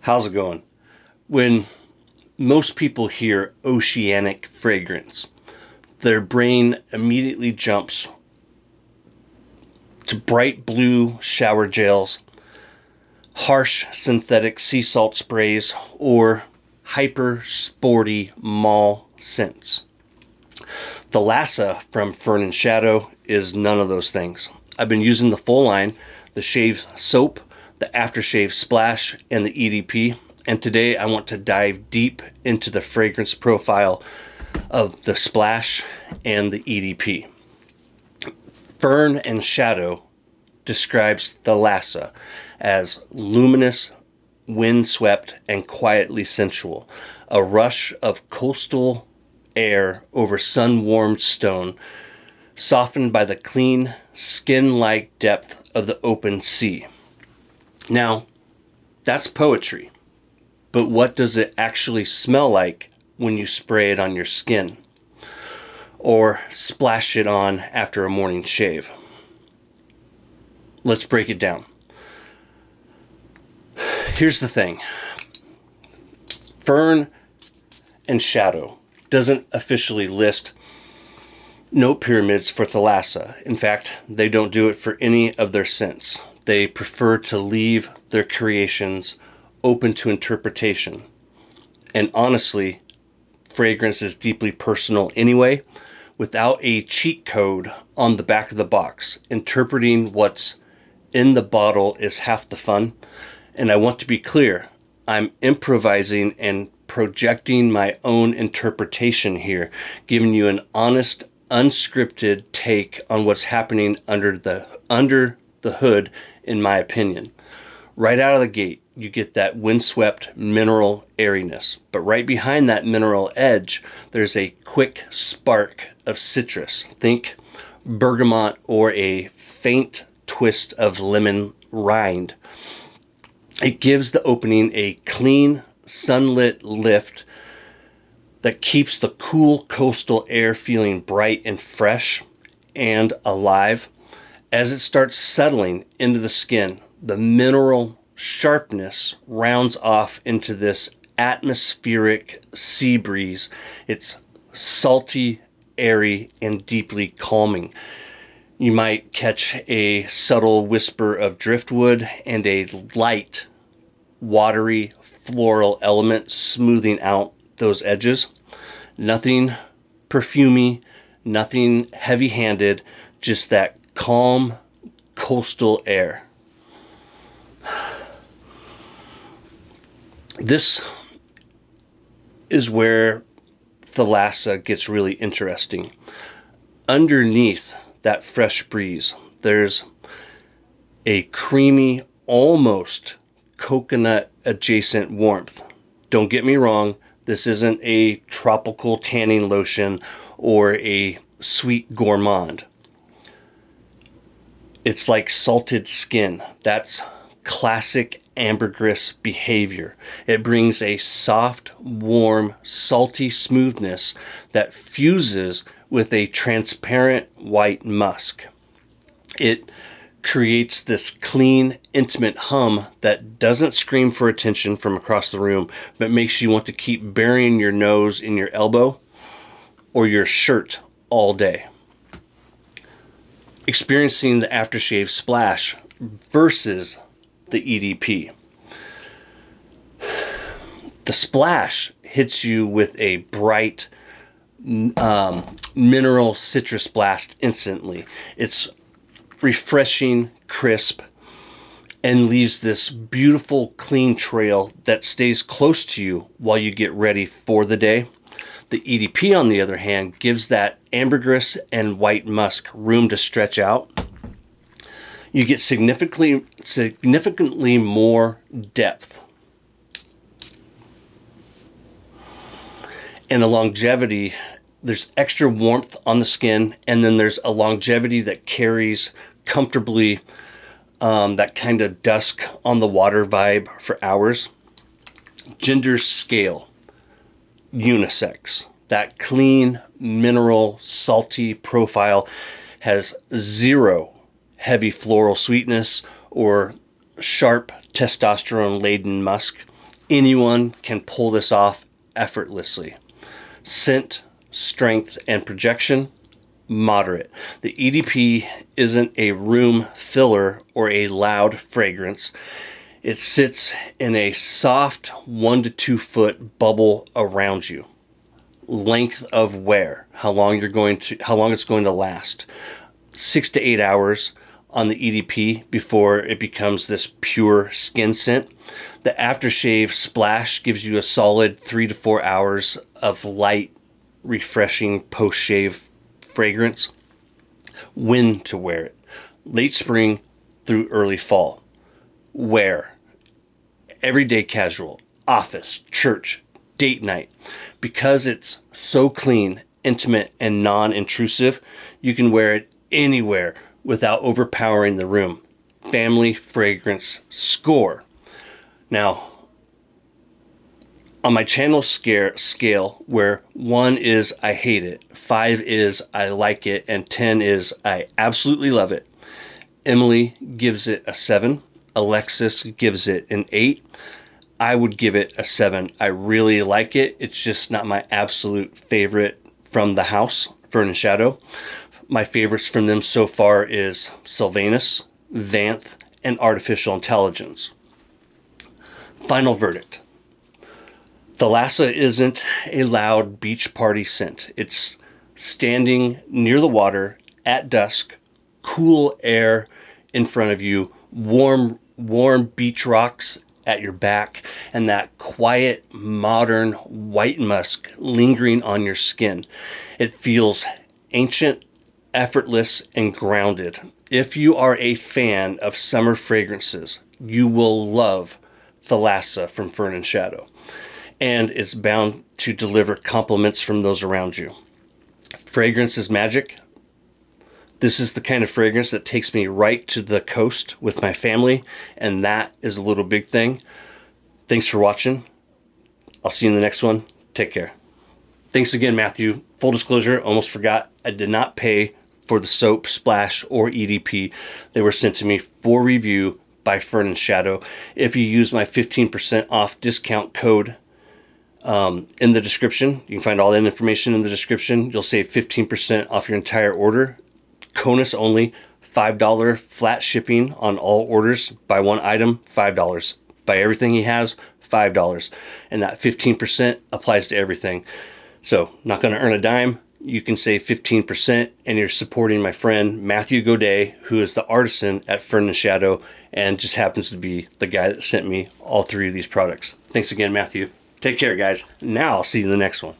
How's it going? When most people hear oceanic fragrance, their brain immediately jumps to bright blue shower gels, harsh synthetic sea salt sprays, or hyper sporty mall scents. Thalassa from Fern and Shadow is none of those things. I've been using the full line, the shave soap, the aftershave splash, and the EDP, and today I want to dive deep into the fragrance profile of the splash and the EDP. Fern and Shadow describes Thalassa as luminous, windswept, and quietly sensual, a rush of coastal air over sun-warmed stone, softened by the clean, skin-like depth of the open sea. Now, that's poetry, but what does it actually smell like when you spray it on your skin or splash it on after a morning shave? Let's break it down. Here's the thing. Fern and Shadow doesn't officially list note pyramids for Thalassa. In fact, they don't do it for any of their scents. They prefer to leave their creations open to interpretation. And honestly, fragrance is deeply personal anyway. Without a cheat code on the back of the box, interpreting what's in the bottle is half the fun. And I want to be clear, I'm improvising and projecting my own interpretation here, giving you an honest, unscripted take on what's happening under the hood, in my opinion. Right out of the gate, you get that windswept mineral airiness. But right behind that mineral edge, there's a quick spark of citrus. Think bergamot or a faint twist of lemon rind. It gives the opening a clean, sunlit lift that keeps the cool coastal air feeling bright and fresh and alive. As it starts settling into the skin, the mineral sharpness rounds off into this atmospheric sea breeze. It's salty, airy, and deeply calming. You might catch a subtle whisper of driftwood and a light, watery, floral element smoothing out those edges. Nothing perfumey, nothing heavy-handed, just that calm coastal air. This is where Thalassa gets really interesting. Underneath that fresh breeze, there's a creamy, almost coconut adjacent warmth. Don't get me wrong, this isn't a tropical tanning lotion or a sweet gourmand. It's like salted skin. That's classic ambergris behavior. It brings a soft, warm, salty smoothness that fuses with a transparent white musk. It creates this clean, intimate hum that doesn't scream for attention from across the room, but makes you want to keep burying your nose in your elbow or your shirt all day. Experiencing the aftershave splash versus the EDP. The splash hits you with a bright mineral citrus blast instantly. It's refreshing, crisp, and leaves this beautiful, clean trail that stays close to you while you get ready for the day. The EDP, on the other hand, gives that ambergris and white musk room to stretch out. You get significantly more depth. And a longevity, there's extra warmth on the skin, and then there's a longevity that carries comfortably that kind of dusk on the water vibe for hours. Gender scale, unisex. That clean, mineral, salty profile has zero heavy floral sweetness or sharp testosterone-laden musk. Anyone can pull this off effortlessly. Scent, strength, and projection, moderate. The EDP isn't a room filler or a loud fragrance. It sits in a soft 1 to 2 foot bubble around you. Length of wear, how long it's going to last. 6 to 8 hours on the EDP before it becomes this pure skin scent. The aftershave splash gives you a solid 3 to 4 hours of light, refreshing post-shave fragrance. When to wear it. Late spring through early fall. Wear. Everyday casual, office, church, date night. Because it's so clean, intimate, and non-intrusive, you can wear it anywhere without overpowering the room. Family fragrance score. Now, on my channel scale, where 1 is I hate it, 5 is I like it, and 10 is I absolutely love it, Emily gives it a 7. Alexis gives it an 8. I would give it a 7. I really like it. It's just not my absolute favorite from the house, Fern and Shadow. My favorites from them so far is Sylvanus, Vanth, and Artificial Intelligence. Final verdict. Thalassa isn't a loud beach party scent. It's standing near the water at dusk, cool air in front of you, warm beach rocks at your back, and that quiet, modern white musk lingering on your skin. It feels ancient, effortless, and grounded. If you are a fan of summer fragrances, you will love Thalassa from Fern and Shadow, and it's bound to deliver compliments from those around you. Fragrance is magic. This is the kind of fragrance that takes me right to the coast with my family, and that is a little big thing. Thanks for watching. I'll see you in the next one. Take care. Thanks again, Matthew. Full disclosure, almost forgot, I did not pay for the soap, splash, or EDP. They were sent to me for review by Fern and Shadow. If you use my 15% off discount code in the description, you can find all that information in the description. You'll save 15% off your entire order. CONUS only, $5 flat shipping on all orders. Buy one item, $5. Buy everything he has, $5. And that 15% applies to everything. So, not going to earn a dime. You can save 15%, and you're supporting my friend Matthew Godet, who is the artisan at Fern and Shadow, and just happens to be the guy that sent me all 3 of these products. Thanks again, Matthew. Take care, guys. Now I'll see you in the next one.